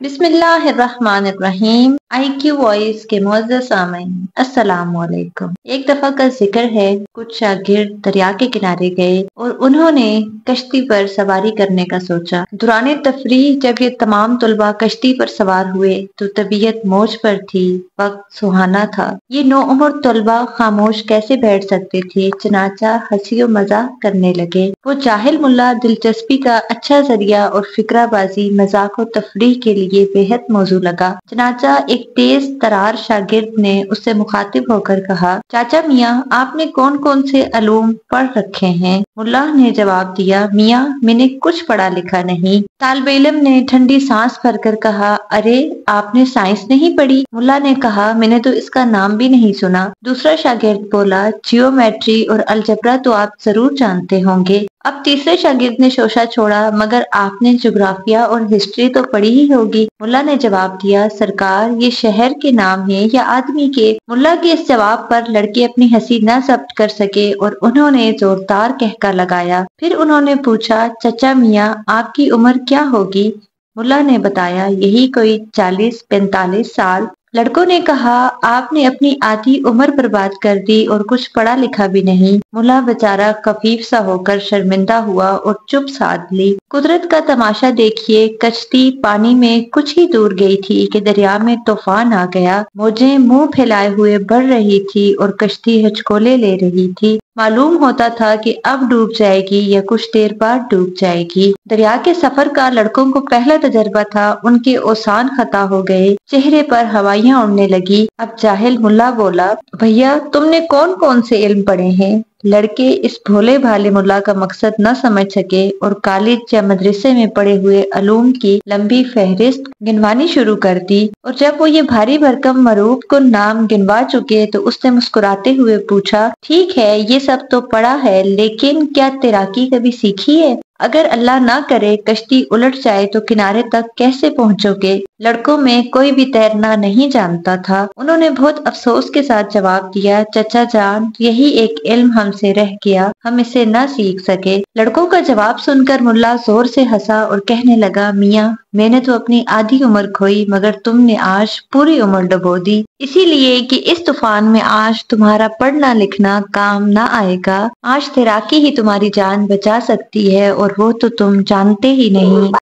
بسم اللہ الرحمن الرحیم۔ آئی کیو وائس کے معزز سامعین السلام علیکم۔ ایک دفعہ کا ذکر ہے، کچھ شاگرد دریا کے کنارے گئے اور انہوں نے کشتی پر سواری کرنے کا سوچا۔ دوران تفریح جب یہ تمام طلباء کشتی پر سوار ہوئے تو طبیعت موج پر تھی، وقت سہانا تھا۔ یہ نوعمر طلباء خاموش کیسے بیٹھ سکتے تھے، چنانچہ ہنسی و مذاق کرنے لگے۔ وہ جاہل ملا دلچسپی کا اچھا ذریعہ اور فقرہ بازی، مذاق و تفریح کے لیے بے حد موزوں لگا۔ چنانچہ ایک تیز ترار شاگرد نے اس سے مخاطب ہو کر کہا، چاچا میاں، آپ نے کون کون سے علوم پڑھ رکھے ہیں؟ ملا نے جواب دیا، میاں میں نے کچھ پڑھا لکھا نہیں۔ طالب علم نے ٹھنڈی سانس بھر کر کہا، ارے آپ نے سائنس نہیں پڑھی؟ ملا نے کہا، میں نے تو اس کا نام بھی نہیں سنا۔ دوسرا شاگرد بولا، جیومیٹری اور الجبرا تو آپ ضرور جانتے ہوں گے۔ اب تیسرے شاگرد نے شوشہ چھوڑا، مگر آپ نے جغرافیہ اور ہسٹری تو پڑھی ہی ہوگی۔ ملا نے جواب دیا، سرکار یہ شہر کے نام ہیں یا آدمی کے؟ ملا کے اس جواب پر لڑکے اپنی ہنسی نہ ضبط کر سکے اور انہوں نے زوردار قہقہ لگایا۔ پھر انہوں نے پوچھا، چچا میاں آپ کی عمر کیا ہوگی؟ ملا نے بتایا، یہی کوئی 40-45 سال۔ لڑکوں نے کہا، آپ نے اپنی آدھی عمر برباد کر دی اور کچھ پڑھا لکھا بھی نہیں۔ ملا بیچارہ خفیف سا ہو کر شرمندہ ہوا اور چپ سادھ لی۔ قدرت کا تماشا دیکھیے، کشتی پانی میں کچھ ہی دور گئی تھی کہ دریا میں طوفان آ گیا۔ موجیں منہ پھیلائے ہوئے بڑھ رہی تھی اور کشتی ہچکولے لے رہی تھی۔ معلوم ہوتا تھا کہ اب ڈوب جائے گی یا کچھ دیر بعد ڈوب جائے گی۔ دریا کے سفر کا لڑکوں کو پہلا تجربہ تھا، ان کے اوزان خطا ہو گئے، چہرے پر ہوائیاں اڑنے لگی۔ اب جاہل ملا بولا، بھیا تم نے کون کون سے علم پڑھے ہیں؟ لڑکے اس بھولے بھالے ملا کا مقصد نہ سمجھ سکے اور کالج یا مدرسے میں پڑھے ہوئے علوم کی لمبی فہرست گنوانی شروع کر دی، اور جب وہ یہ بھاری بھرکم معروف کن نام گنوا چکے تو اس نے مسکراتے ہوئے پوچھا، ٹھیک ہے یہ سب تو پڑھا ہے، لیکن کیا تیراکی کبھی سیکھی ہے؟ اگر اللہ نہ کرے کشتی الٹ جائے تو کنارے تک کیسے پہنچو گے؟ لڑکوں میں کوئی بھی تیرنا نہیں جانتا تھا۔ انہوں نے بہت افسوس کے ساتھ جواب دیا، چچا جان یہی ایک علم ہم سے رہ گیا، ہم اسے نہ سیکھ سکے۔ لڑکوں کا جواب سن کر ملا زور سے ہنسا اور کہنے لگا، میاں میں نے تو اپنی آدھی عمر کھوئی، مگر تم نے آج پوری عمر ڈبو دی، اسی لیے کہ اس طوفان میں آج تمہارا پڑھنا لکھنا کام نہ آئے گا۔ آج تیراکی ہی تمہاری جان بچا سکتی ہے اور وہ تو تم جانتے ہی نہیں۔